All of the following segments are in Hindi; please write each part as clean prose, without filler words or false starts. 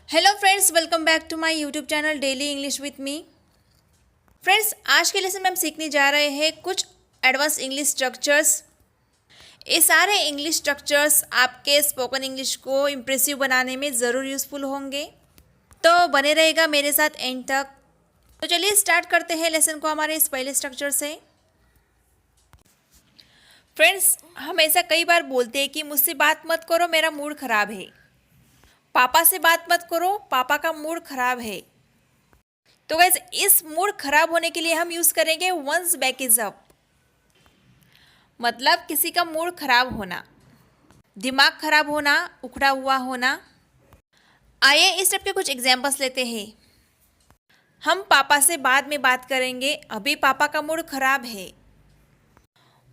Hello friends, welcome back to my YouTube channel Daily English with me. Friends, आज के लेसन में हम सीखने जा रहे हैं कुछ एडवांस इंग्लिश स्ट्रक्चर्स। ये सारे इंग्लिश स्ट्रक्चर्स आपके स्पोकन इंग्लिश को इम्प्रेसिव बनाने में ज़रूर यूज़फुल होंगे, तो बने रहेगा मेरे साथ एंड तक। तो चलिए स्टार्ट करते हैं लेसन को हमारे इस पहले स्ट्रक्चर से। फ्रेंड्स, हम ऐसा कई बार बोलते हैं कि मुझसे बात मत करो, मेरा मूड ख़राब है। पापा से बात मत करो, पापा का मूड खराब है। तो गाइस, इस मूड खराब होने के लिए हम यूज करेंगे वंस बैक इज अप, मतलब किसी का मूड खराब होना, दिमाग खराब होना, उखड़ा हुआ होना। आइए इस टाइप के कुछ एग्जांपल्स लेते हैं। हम पापा से बाद में बात करेंगे, अभी पापा का मूड खराब है।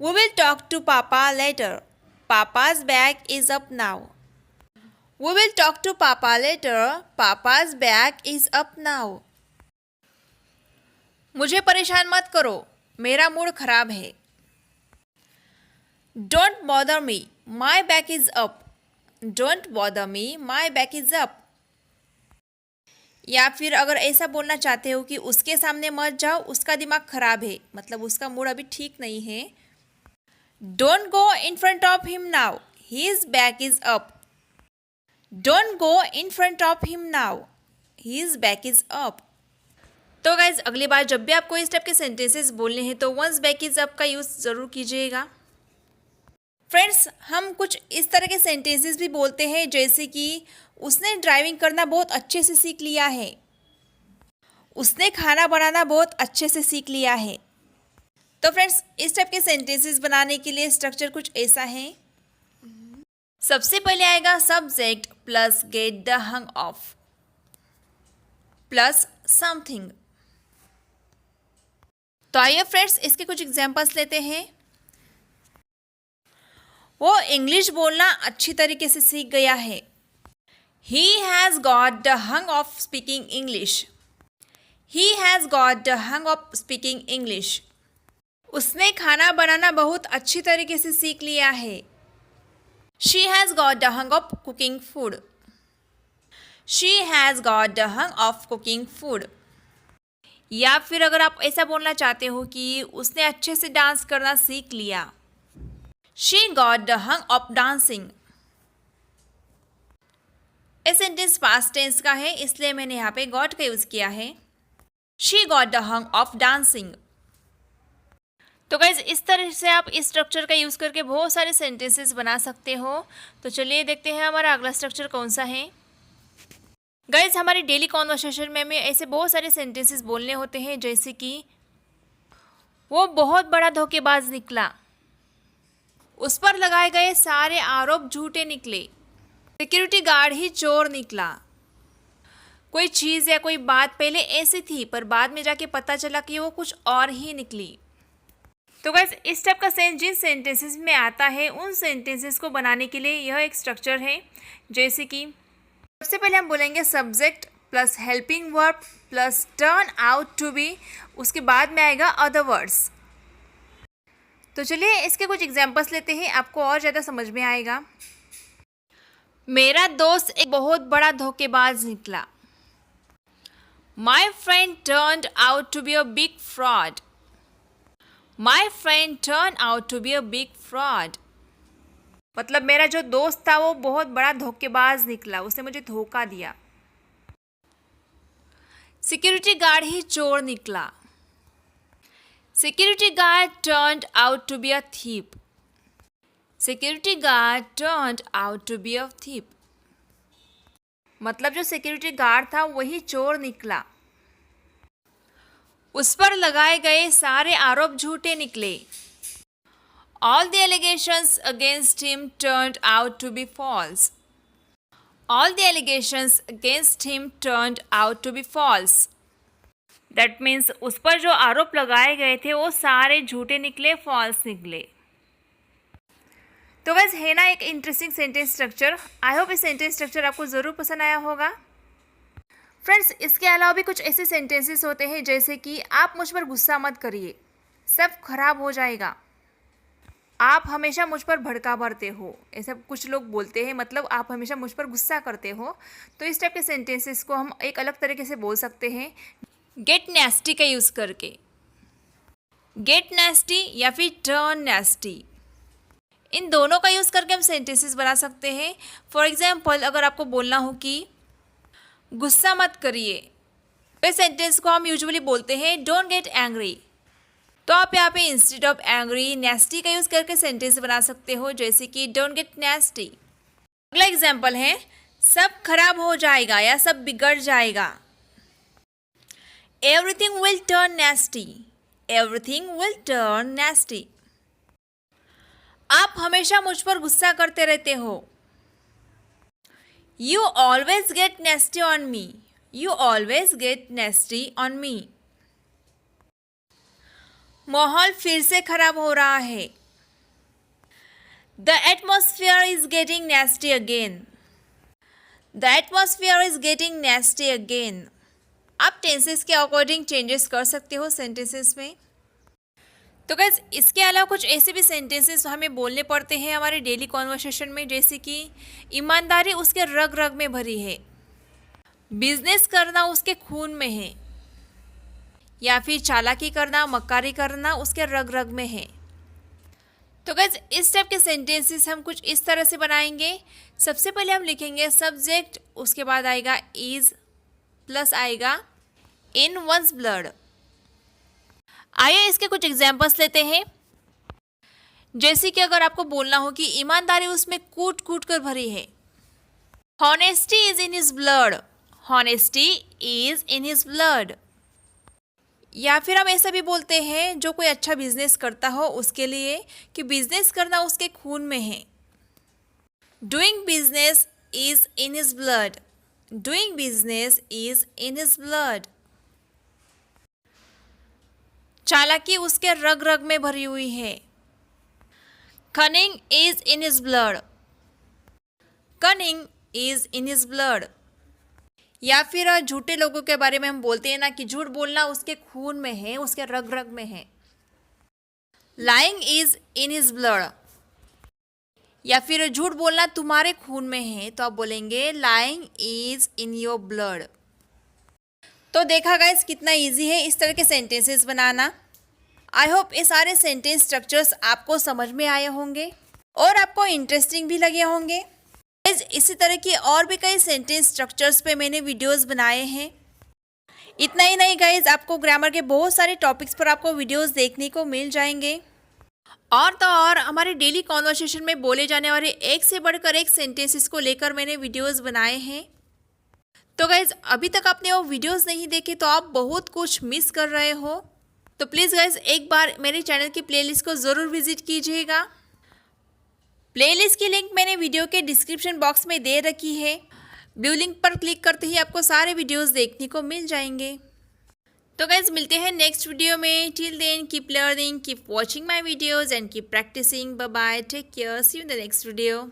We will talk to papa later, papa's back is up now. We will talk to Papa later. Papa's back is up now. मुझे परेशान मत करो, मेरा मूड खराब है। Don't bother me, my back is up. Don't bother me, my back is up. या फिर अगर ऐसा बोलना चाहते हो कि उसके सामने मत जाओ, उसका दिमाग खराब है, मतलब उसका मूड अभी ठीक नहीं है। Don't go in front of him now, his back is up. Don't go in front of him now. His back is up. तो गाइज, अगली बार जब भी आपको इस टाइप के सेंटेंसेस बोलने हैं तो once back is up का यूज़ ज़रूर कीजिएगा। फ्रेंड्स, हम कुछ इस तरह के सेंटेंसेस भी बोलते हैं जैसे कि उसने ड्राइविंग करना बहुत अच्छे से सीख लिया है, उसने खाना बनाना बहुत अच्छे से सीख लिया है। तो फ्रेंड्स, इस टाइप के सेंटेंसेस बनाने के लिए स्ट्रक्चर कुछ ऐसा है। सबसे पहले आएगा subject plus get the hung of plus something. तो आइए फ्रेंड्स, इसके कुछ एग्जांपल्स लेते हैं। वो इंग्लिश बोलना अच्छी तरीके से सीख गया है। He has got the hung of speaking English. He has got the hung of speaking English. उसने खाना बनाना बहुत अच्छी तरीके से सीख लिया है। She has got the hang of cooking food. She has got the hang of cooking food. या फिर अगर आप ऐसा बोलना चाहते हो कि उसने अच्छे से डांस करना सीख लिया। She got the hang of dancing. ये सेंटेंस पास्ट टेंस का है, इसलिए मैंने यहाँ पे got का यूज़ किया है। She got the hang of dancing. तो गाइज, इस तरह से आप इस स्ट्रक्चर का यूज़ करके बहुत सारे सेंटेंसेस बना सकते हो। तो चलिए देखते हैं हमारा अगला स्ट्रक्चर कौन सा है। गाइज, हमारी डेली कॉन्वर्सेशन में हमें ऐसे बहुत सारे सेंटेंसेस बोलने होते हैं जैसे कि वो बहुत बड़ा धोखेबाज निकला, उस पर लगाए गए सारे आरोप झूठे निकले, सिक्योरिटी गार्ड ही चोर निकला, कोई चीज़ या कोई बात पहले ऐसी थी पर बाद में जाके पता चला कि वो कुछ और ही निकली। तो गाइस, इस टाइप का सेंस जिन सेंटेंसेस में आता है उन सेंटेंसेस को बनाने के लिए यह एक स्ट्रक्चर है। जैसे कि सबसे पहले हम बोलेंगे subject plus helping verb plus turn out to be, उसके बाद में आएगा अदर वर्ड्स। तो चलिए इसके कुछ एग्जांपल्स लेते हैं, आपको और ज़्यादा समझ में आएगा। मेरा दोस्त एक बहुत बड़ा धोखेबाज निकला। My friend turned out to be a big fraud. My friend turned out to be a big fraud. मतलब मेरा जो दोस्त था वो बहुत बड़ा धोखेबाज निकला, उसने मुझे धोखा दिया। सिक्योरिटी गार्ड ही चोर निकला। Security guard turned out to be a thief. Security guard turned out to be a thief. मतलब जो सिक्योरिटी गार्ड था वही चोर निकला, उस पर लगाए गए सारे आरोप झूठे निकले। All the allegations against him turned out to be false. All the allegations against him turned out to be false. That means उस पर जो आरोप लगाए गए थे वो सारे झूठे निकले, फॉल्स निकले। तो बस है ना एक interesting sentence structure. I hope इस सेंटेंस स्ट्रक्चर आपको ज़रूर पसंद आया होगा। फ्रेंड्स, इसके अलावा भी कुछ ऐसे सेंटेंसेस होते हैं जैसे कि आप मुझ पर गुस्सा मत करिए, सब खराब हो जाएगा। आप हमेशा मुझ पर भड़का भरते हो, ऐसा कुछ लोग बोलते हैं, मतलब आप हमेशा मुझ पर गुस्सा करते हो। तो इस टाइप के सेंटेंसेस को हम एक अलग तरीके से बोल सकते हैं गेट नेस्टी का यूज़ करके। गेट नेस्टी या फिर टर्न नेस्टी, इन दोनों का यूज़ करके हम सेंटेंसेस बना सकते हैं। फॉर एग्जाम्पल, अगर आपको बोलना हो कि गुस्सा मत करिए, तो इस सेंटेंस को हम यूजुअली बोलते हैं डोंट गेट एंग्री। तो आप यहाँ पे इंस्टेड ऑफ एंग्री नेस्टी का यूज़ करके सेंटेंस बना सकते हो, जैसे कि डोंट गेट नेस्टी। अगला एग्जाम्पल है सब खराब हो जाएगा या सब बिगड़ जाएगा। Everything will turn nasty, everything will turn nasty. आप हमेशा मुझ पर गुस्सा करते रहते हो। You always get nasty on me, you always get nasty on me. माहौल फिर से खराब हो रहा है। The atmosphere is getting nasty again, the atmosphere is getting nasty again. आप टेंसेस के अकॉर्डिंग चेंजेस कर सकते हो सेंटेंसेस में। तो गाइस, इसके अलावा कुछ ऐसे भी सेंटेंसेस हमें बोलने पड़ते हैं हमारे डेली कॉन्वर्सेशन में, जैसे कि ईमानदारी उसके रग रग में भरी है, बिजनेस करना उसके खून में है, या फिर चालाकी करना, मक्कारी करना उसके रग रग में है। तो गाइस, इस टाइप के सेंटेंसेस हम कुछ इस तरह से बनाएंगे। सबसे पहले हम लिखेंगे सब्जेक्ट, उसके बाद आएगा इज, प्लस आएगा इन वंस ब्लड। आइए इसके कुछ एग्जाम्पल्स लेते हैं। जैसे कि अगर आपको बोलना हो कि ईमानदारी उसमें कूट कूट कर भरी है, honesty is in his blood, honesty is in his blood. या फिर हम ऐसा भी बोलते हैं जो कोई अच्छा बिजनेस करता हो उसके लिए कि बिजनेस करना उसके खून में है, doing business is in his blood, doing business is in his blood. चालाकी उसके रग रग में भरी हुई है, cunning is in his blood, cunning is in his blood. या फिर झूठे लोगों के बारे में हम बोलते हैं ना कि झूठ बोलना उसके खून में है, उसके रग रग में है, lying is in his blood. या फिर झूठ बोलना तुम्हारे खून में है, तो आप बोलेंगे lying is in your blood. तो देखा गाइस कितना इजी है इस तरह के सेंटेंसेस बनाना। आई होप ये सारे सेंटेंस स्ट्रक्चर्स आपको समझ में आए होंगे और आपको इंटरेस्टिंग भी लगे होंगे। इसी तरह की और भी कई सेंटेंस स्ट्रक्चर्स पे मैंने वीडियोस बनाए हैं। इतना ही नहीं गाइज, आपको ग्रामर के बहुत सारे टॉपिक्स पर आपको वीडियोस देखने को मिल जाएंगे। और तो और हमारे डेली कॉन्वर्सेशन में बोले जाने वाले एक से बढ़कर एक सेंटेंसेस को लेकर मैंने वीडियोस बनाए हैं। तो गाइज, अभी तक आपने वो वीडियोस नहीं देखे तो आप बहुत कुछ मिस कर रहे हो। तो प्लीज़ गाइज, एक बार मेरे चैनल की प्लेलिस्ट को ज़रूर विजिट कीजिएगा। प्लेलिस्ट की लिंक मैंने वीडियो के डिस्क्रिप्शन बॉक्स में दे रखी है। ब्लू लिंक पर क्लिक करते ही आपको सारे वीडियोस देखने को मिल जाएंगे। तो गाइज, मिलते हैं नेक्स्ट वीडियो में। Till then keep learning, keep watching my videos and keep practising. Bye bye, take care, see you in the next video.